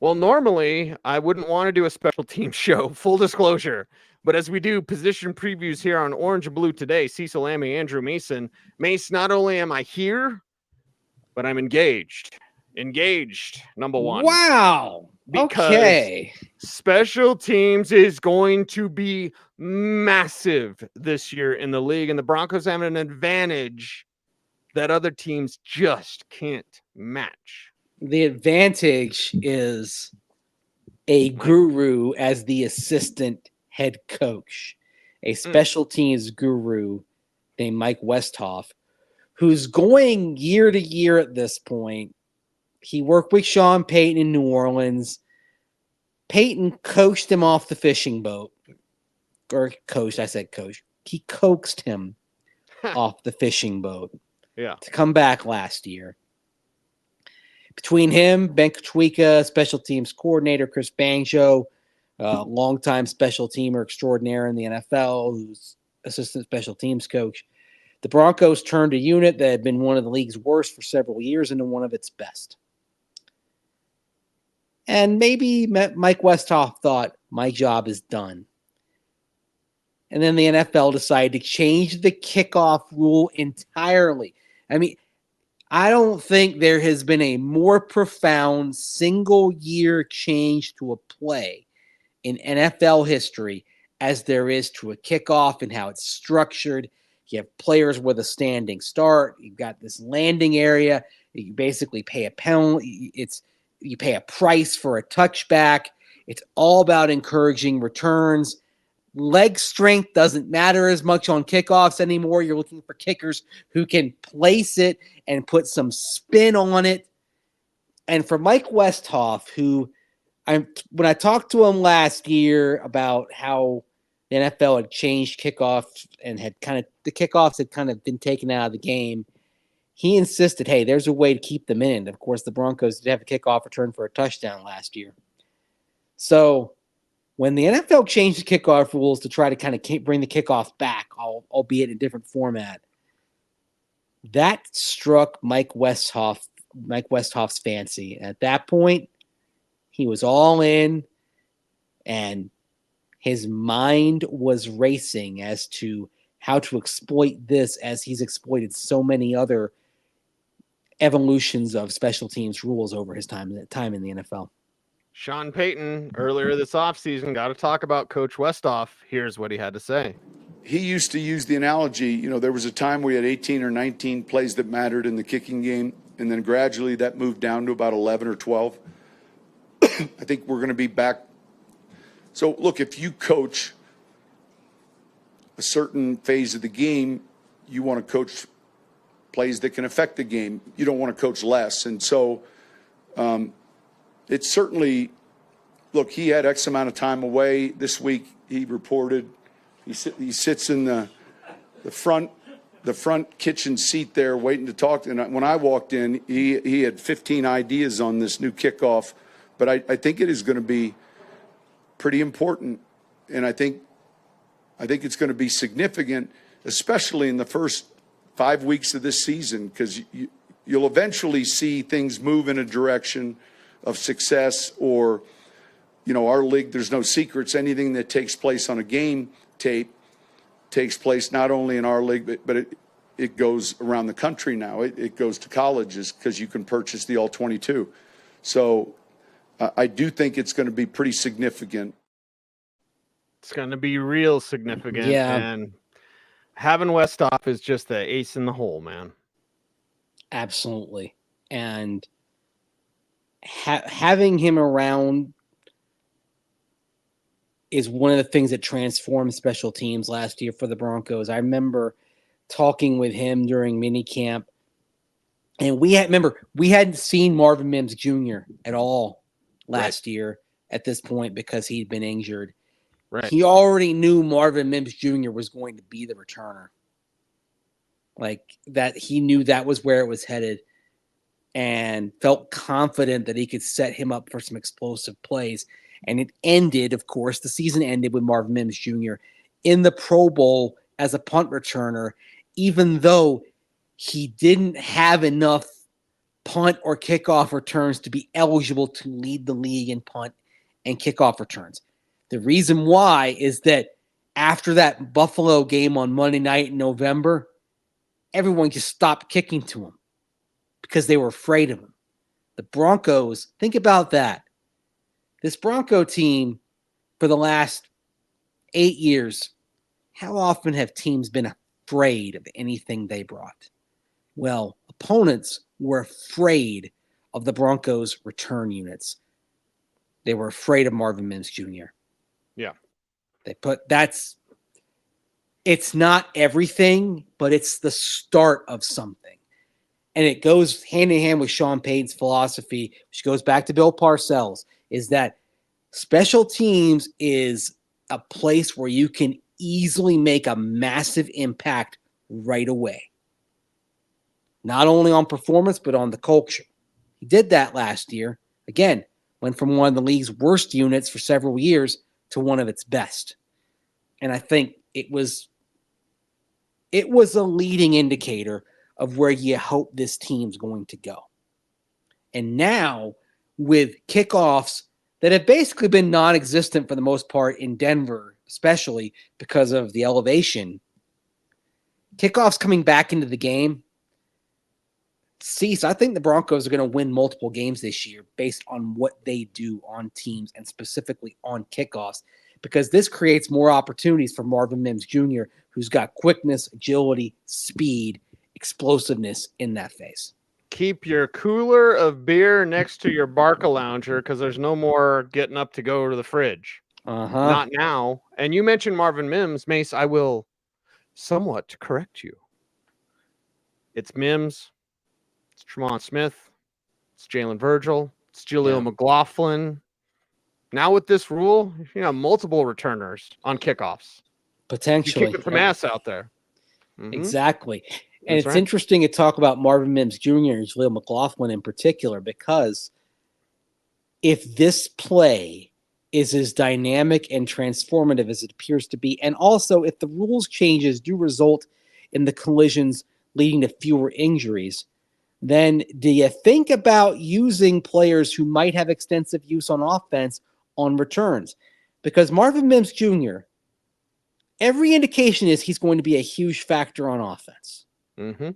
Well, normally I wouldn't want to do a special team show, full disclosure. But as we do position previews here on Orange and Blue today, Cecil, Lammey, Andrew, Mason. Mace, not only am I here, but I'm engaged. Engaged, number one. Wow. Because Okay. special teams is going to be massive this year in the league, and the Broncos have an advantage that other teams just can't match. The advantage is a guru as the assistant head coach, a special teams guru named Mike Westhoff, who's going year to year at this point. He worked with Sean Payton in New Orleans. Payton coached him off the fishing boat. Or coached, I said coach. He coaxed him off the fishing boat to come back last year. Between him, Ben Kotwika, special teams coordinator, Chris Banjo, longtime special teamer extraordinaire in the NFL, who's assistant special teams coach, the Broncos turned a unit that had been one of the league's worst for several years into one of its best. And maybe Mike Westhoff thought, my job is done. And then the NFL decided to change the kickoff rule entirely. I mean, I don't think there has been a more profound single-year change to a play in NFL history as there is to a kickoff and how it's structured. You have players with a standing start. You've got this landing area. You basically pay a penalty. You pay a price for a touchback. It's all about encouraging returns. Leg strength doesn't matter as much on kickoffs anymore. You're looking for kickers who can place it and put some spin on it. And for Mike Westhoff, when I talked to him last year about how the NFL had changed kickoffs and the kickoffs had kind of been taken out of the game, he insisted, hey, there's a way to keep them in. Of course, the Broncos did have a kickoff return for a touchdown last year. So when the NFL changed the kickoff rules to try to kind of bring the kickoff back, albeit in a different format, that struck Mike Westhoff's fancy. At that point, he was all in, and his mind was racing as to how to exploit this, as he's exploited so many other evolutions of special teams rules over his time in the NFL. Sean Payton, earlier this offseason, got to talk about Coach Westhoff. Here's what he had to say. He used to use the analogy, there was a time we had 18 or 19 plays that mattered in the kicking game, and then gradually that moved down to about 11 or 12. I think we're going to be back. So, look, if you coach a certain phase of the game, you want to coach plays that can affect the game. You don't want to coach less. And so it's certainly, look, he had X amount of time away. This week he reported he sits in the front kitchen seat there waiting to talk. And when I walked in, he had 15 ideas on this new kickoff. But I think it is going to be pretty important. And I think it's going to be significant, especially in the first 5 weeks of this season, because you'll eventually see things move in a direction of success. Or, our league, there's no secrets. Anything that takes place on a game tape takes place not only in our league, but it goes around the country now. It goes to colleges because you can purchase the All-22. So I do think it's going to be pretty significant. It's going to be real significant. Yeah. And having Westhoff is just the ace in the hole, man. Absolutely. And having him around is one of the things that transformed special teams last year for the Broncos. I remember talking with him during minicamp, and we hadn't seen Marvin Mims Jr. at all last year at this point because he'd been injured. Right. He already knew Marvin Mims Jr. was going to be the returner. Like that, he knew that was where it was headed and felt confident that he could set him up for some explosive plays. And it ended, of course, the season ended with Marvin Mims Jr. in the Pro Bowl as a punt returner, even though he didn't have enough punt or kickoff returns to be eligible to lead the league in punt and kickoff returns. The reason why is that after that Buffalo game on Monday night in November, everyone just stopped kicking to him because they were afraid of him. The Broncos, think about that. This Bronco team for the last 8 years, how often have teams been afraid of anything they brought? Well, opponents were afraid of the Broncos' return units. They were afraid of Marvin Mims Jr. Yeah. It's not everything, but it's the start of something. And it goes hand in hand with Sean Payton's philosophy, which goes back to Bill Parcells, is that special teams is a place where you can easily make a massive impact right away. Not only on performance, but on the culture. He did that last year. Again, went from one of the league's worst units for several years to one of its best. And I think it was a leading indicator of where you hope this team's going to go. And now, with kickoffs that have basically been non-existent for the most part in Denver, especially because of the elevation, kickoffs coming back into the game, Cecil, I think the Broncos are going to win multiple games this year based on what they do on teams and specifically on kickoffs, because this creates more opportunities for Marvin Mims Jr., who's got quickness, agility, speed, explosiveness in that face. Keep your cooler of beer next to your Barca-lounger because there's no more getting up to go to the fridge. Not now. And you mentioned Marvin Mims. Mace, I will somewhat correct you. It's Mims. It's Tremont Smith. It's Jalen Virgil. It's Jaleel McLaughlin. Now with this rule, multiple returners on kickoffs. Potentially. You kick some ass out there. Mm-hmm. Exactly. And it's interesting to talk about Marvin Mims Jr. and Jaleel McLaughlin in particular, because if this play is as dynamic and transformative as it appears to be, and also if the rules changes do result in the collisions leading to fewer injuries, then do you think about using players who might have extensive use on offense on returns? Because Marvin Mims Jr., every indication is he's going to be a huge factor on offense. Mm-hmm.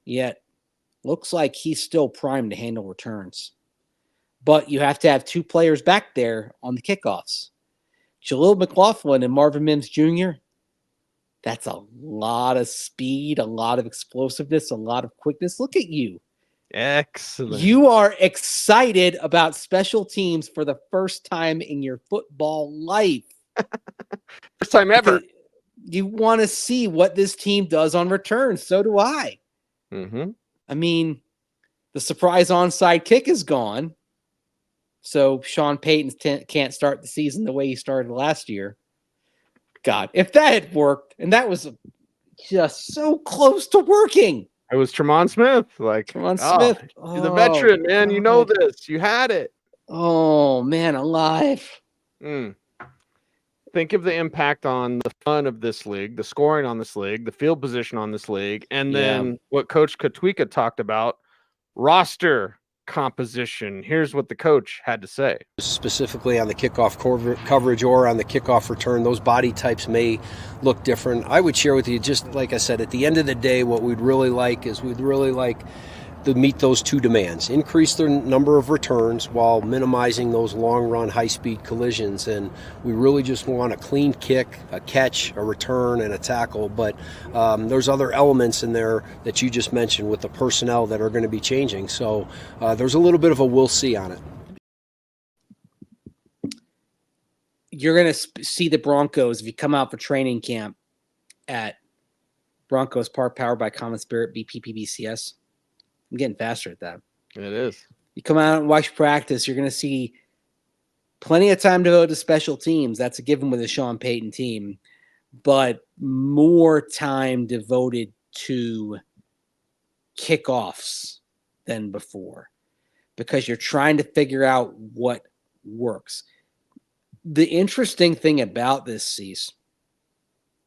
Yet, looks like he's still primed to handle returns. But you have to have two players back there on the kickoffs. Jaleel McLaughlin and Marvin Mims Jr., that's a lot of speed, a lot of explosiveness, a lot of quickness. Look at you. Excellent. You are excited about special teams for the first time in your football life. First time ever. Because you want to see what this team does on returns. So do I. Mm-hmm. I mean, the surprise onside kick is gone. So Sean Payton can't start the season the way he started last year. God, if that had worked, and that was just so close to working. It was Tremont Smith. Tremont Smith. You're the veteran, man. God. You know this. You had it. Oh, man, alive. Think of the impact on the fun of this league, the scoring on this league, the field position on this league, and then what Coach Katwika talked about, roster composition. Here's what the coach had to say. Specifically on the kickoff coverage or on the kickoff return, those body types may look different. I would share with you, just like I said, at the end of the day, what we'd really like to meet those two demands: increase the number of returns while minimizing those long-run, high-speed collisions. And we really just want a clean kick, a catch, a return, and a tackle. But there's other elements in there that you just mentioned with the personnel that are going to be changing. So there's a little bit of a we'll see on it. You're going to see the Broncos, if you come out for training camp at Broncos Park, powered by Common Spirit, BPPBCS. I'm getting faster at that. It is. You come out and watch practice, you're going to see plenty of time devoted to special teams. That's a given with a Sean Payton team. But more time devoted to kickoffs than before, because you're trying to figure out what works. The interesting thing about this, Cecil,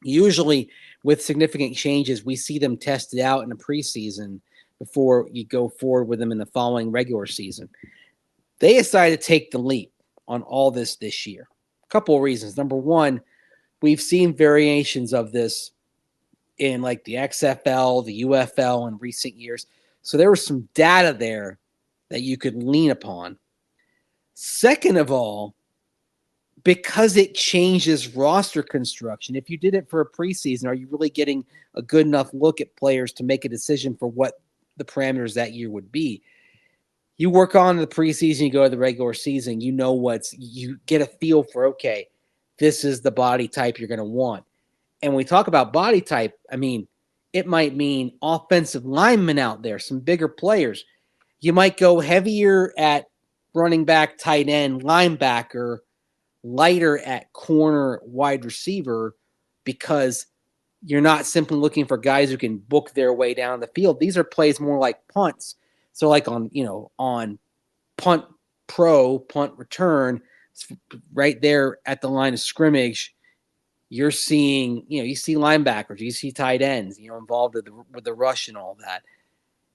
usually with significant changes, we see them tested out in the preseason before you go forward with them in the following regular season. They decided to take the leap on all this year. A couple of reasons. Number one, we've seen variations of this in like the XFL, the UFL in recent years. So there was some data there that you could lean upon. Second of all, because it changes roster construction, if you did it for a preseason, are you really getting a good enough look at players to make a decision for what the parameters that year would be? You work on the preseason, you go to the regular season, you get a feel for, okay, this is the body type you're going to want. And when we talk about body type, I mean, it might mean offensive linemen out there, some bigger players. You might go heavier at running back, tight end, linebacker, lighter at corner, wide receiver, because you're not simply looking for guys who can book their way down the field. These are plays more like punts. So like on punt pro, punt return, right there at the line of scrimmage, you're seeing, you see linebackers, you see tight ends, involved with the rush and all that.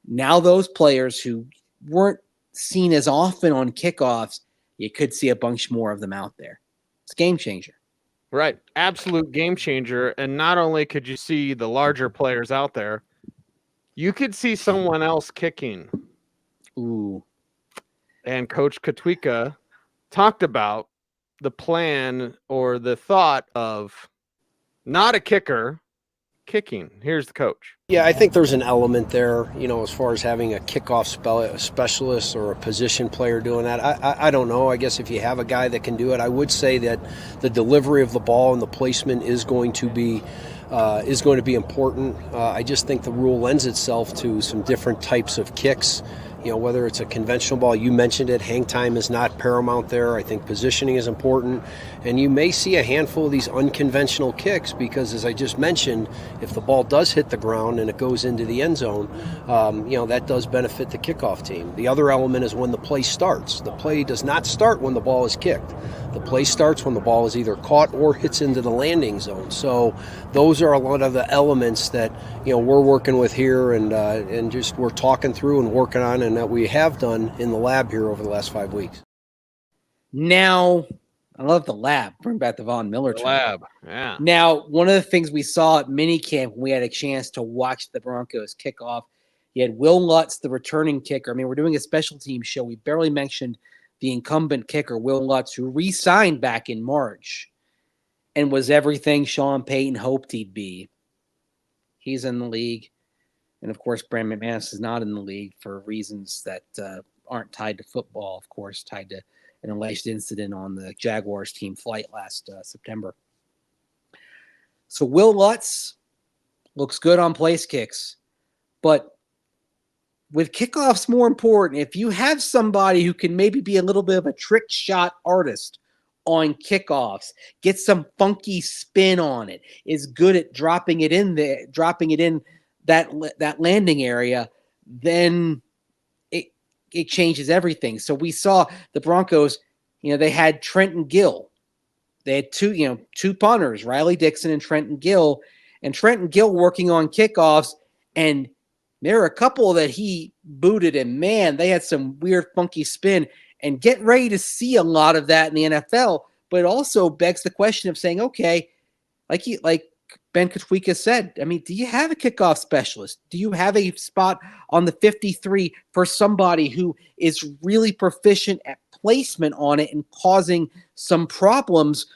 Now those players who weren't seen as often on kickoffs, you could see a bunch more of them out there. It's a game changer. Right. Absolute game changer. And not only could you see the larger players out there, you could see someone else kicking. Ooh. And Coach Katwika talked about the plan or the thought of not a kicker kicking. Here's the coach. Yeah, I think there's an element there, as far as having a kickoff specialist or a position player doing that. I don't know. I guess if you have a guy that can do it, I would say that the delivery of the ball and the placement is going to be important. I just think the rule lends itself to some different types of kicks. Whether it's a conventional ball, you mentioned it, hang time is not paramount there. I think positioning is important. And you may see a handful of these unconventional kicks because, as I just mentioned, if the ball does hit the ground and it goes into the end zone, that does benefit the kickoff team. The other element is when the play starts. The play does not start when the ball is kicked. The play starts when the ball is either caught or hits into the landing zone. So those are a lot of the elements that we're working with here and just we're talking through and working on, and that we have done in the lab here over the last 5 weeks. Now, I love the lab. Bring back the Von Miller The term. lab, yeah. Now, one of the things we saw at minicamp when we had a chance to watch the Broncos kick off, you had Will Lutz, the returning kicker. I mean, we're doing a special team show. We barely mentioned the incumbent kicker, Will Lutz, who re-signed back in March and was everything Sean Payton hoped he'd be. He's in the league. And, of course, Brandon McManus is not in the league for reasons that aren't tied to football, of course, tied to an alleged incident on the Jaguars team flight last September. So Will Lutz looks good on place kicks. But with kickoffs more important, if you have somebody who can maybe be a little bit of a trick shot artist on kickoffs, get some funky spin on it, is good at dropping it in that landing area, then it changes everything. So we saw the Broncos, they had Trenton Gill. They had two punters, Riley Dixon and Trenton Gill working on kickoffs, and there are a couple that he booted, and man, they had some weird funky spin, and get ready to see a lot of that in the NFL. But it also begs the question of saying, okay, like Ben Katwika said, I mean, do you have a kickoff specialist? Do you have a spot on the 53 for somebody who is really proficient at placement on it and causing some problems?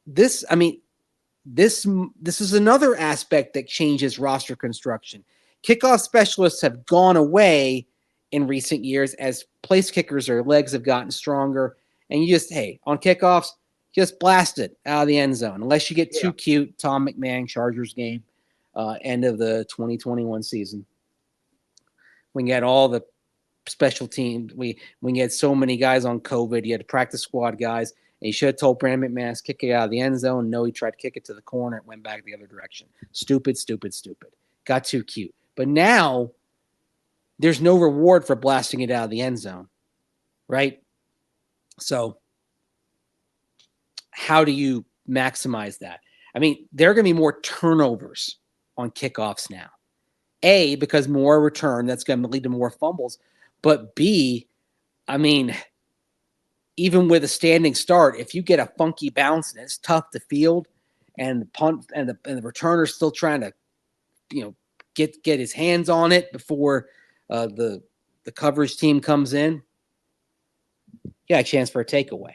This is another aspect that changes roster construction. Kickoff specialists have gone away in recent years as place kickers, their legs have gotten stronger. And you just, on kickoffs, just blast it out of the end zone. Unless you get too cute, Tom McMahon, Chargers game, end of the 2021 season. We get all the special teams. We had so many guys on COVID. You had practice squad guys. And you should have told Brandon McManus, kick it out of the end zone. No, he tried to kick it to the corner. It went back the other direction. Stupid. Got too cute. But now there's no reward for blasting it out of the end zone, right? So how do you maximize that? I mean, there are going to be more turnovers on kickoffs now. A, because more return, that's going to lead to more fumbles. But B, I mean, even with a standing start, if you get a funky bounce and it's tough to field, and the punt and the returner's still trying to, get his hands on it before the coverage team comes in, a chance for a takeaway.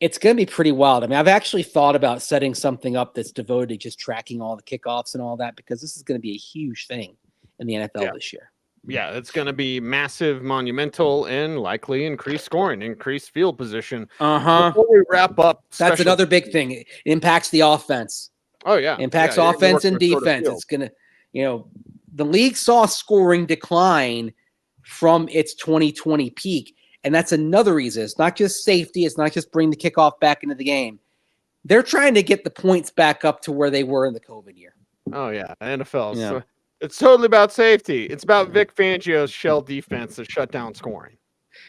It's going to be pretty wild. I mean, I've actually thought about setting something up that's devoted to just tracking all the kickoffs and all that, because this is going to be a huge thing in the NFL this year. Yeah, it's going to be massive, monumental, and likely increased scoring, increased field position. Before we wrap up, that's another big thing. It impacts the offense. Oh, yeah. Impacts offense and defense. It's going to, the league saw scoring decline from its 2020 peak. And that's another reason. It's not just safety. It's not just bring the kickoff back into the game. They're trying to get the points back up to where they were in the COVID year. Oh, yeah. NFL. Yeah. So it's totally about safety. It's about Vic Fangio's shell defense that shut down scoring.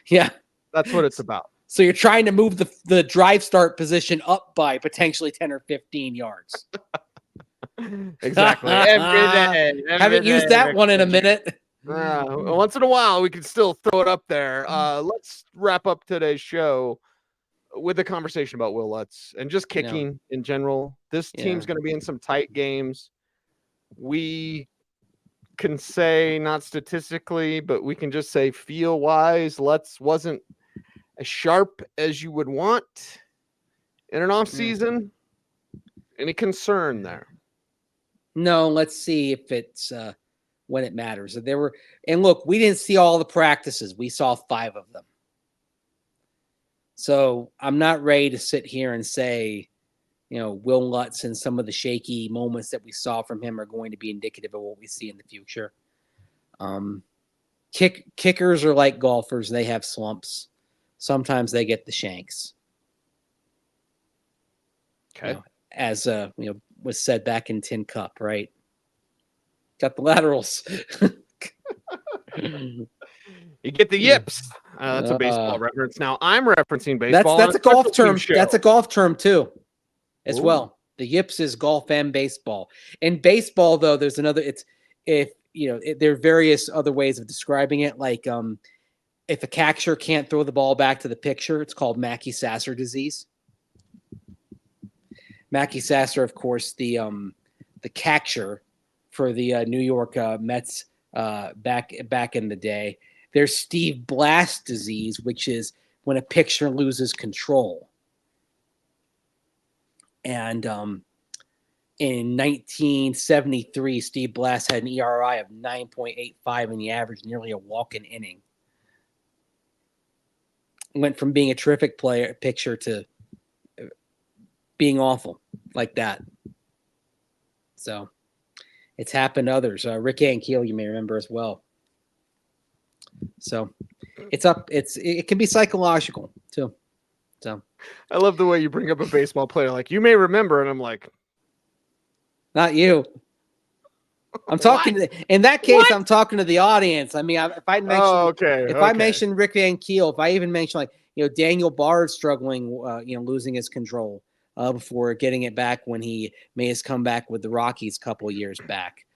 Yeah. That's what it's about. So you're trying to move the drive start position up by potentially 10 or 15 yards. Exactly. Every day. Haven't used that one in a minute. Once in a while, we can still throw it up there. Let's wrap up today's show with a conversation about Will Lutz and just kicking in general. This team's going to be in some tight games. We can say, not statistically, but we can just say feel-wise, Lutz wasn't as sharp as you would want in an offseason. Any concern there? No, let's see if it's when it matters. And look, we didn't see all the practices. We saw 5 of them. So I'm not ready to sit here and say, Will Lutz and some of the shaky moments that we saw from him are going to be indicative of what we see in the future. Kickers are like golfers. They have slumps. Sometimes they get the shanks. Okay. As was said back in Tin Cup, right? Got the laterals. You get the yips. That's a baseball reference. Now I'm referencing baseball. That's a golf term. That's a golf term too, as well. The yips is golf and baseball. In baseball, though, there's another. There are various other ways of describing it. Like if a catcher can't throw the ball back to the pitcher, it's called Mackey-Sasser disease. Mackey-Sasser, of course, the catcher for the New York Mets back in the day. There's Steve Blass disease, which is when a pitcher loses control. And in 1973, Steve Blass had an ERI of 9.85, and he averaged nearly a walk an inning. Went from being a terrific pitcher to being awful like that. So it's happened to others. Rick Ankiel, you may remember as well. So it can be psychological too. So I love the way you bring up a baseball player like you may remember, and I'm like, not you. I'm talking in that case. What? I'm talking to the audience. I mean, if I mention, I mention Rick Ankiel, if I even mention Daniel Bard struggling, losing his control before getting it back when he made his comeback with the Rockies a couple of years back,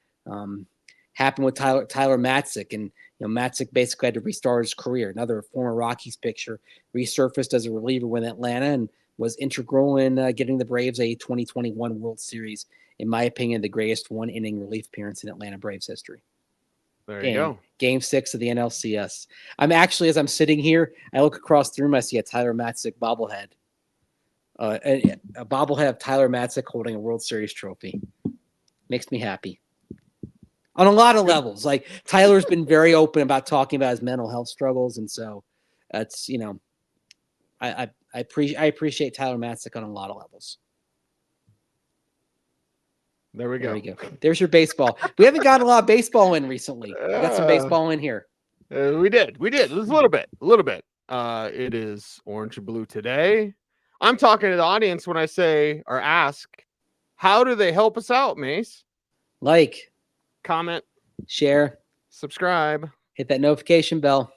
happened with Tyler Matzik, and Matzik basically had to restart his career. Another former Rockies pitcher resurfaced as a reliever with Atlanta and was integral in getting the Braves a 2021 World Series. In my opinion, the greatest one-inning relief appearance in Atlanta Braves history. There you go. Game 6 of the NLCS. I'm actually, as I'm sitting here, I look across the room, I see a Tyler Matzik bobblehead. A bobblehead of Tyler Matzik holding a World Series trophy. Makes me happy. On a lot of levels. Like, Tyler's been very open about talking about his mental health struggles, and so that's, I appreciate Tyler Matzik on a lot of levels. There we go. There's your baseball. We haven't gotten a lot of baseball in recently. We got some baseball in here. We did. It was a little bit. It is orange and blue today. I'm talking to the audience when I say or ask, how do they help us out, Mace? Like, comment, share, subscribe, hit that notification bell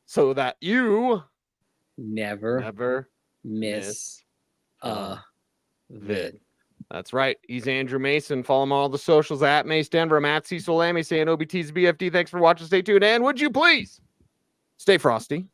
so that you never miss a vid. That's right. He's Andrew Mason. Follow him on all the socials at Mace Denver. I'm at Cecil Lammey saying OBT's BFD. Thanks for watching. Stay tuned. And would you please stay frosty?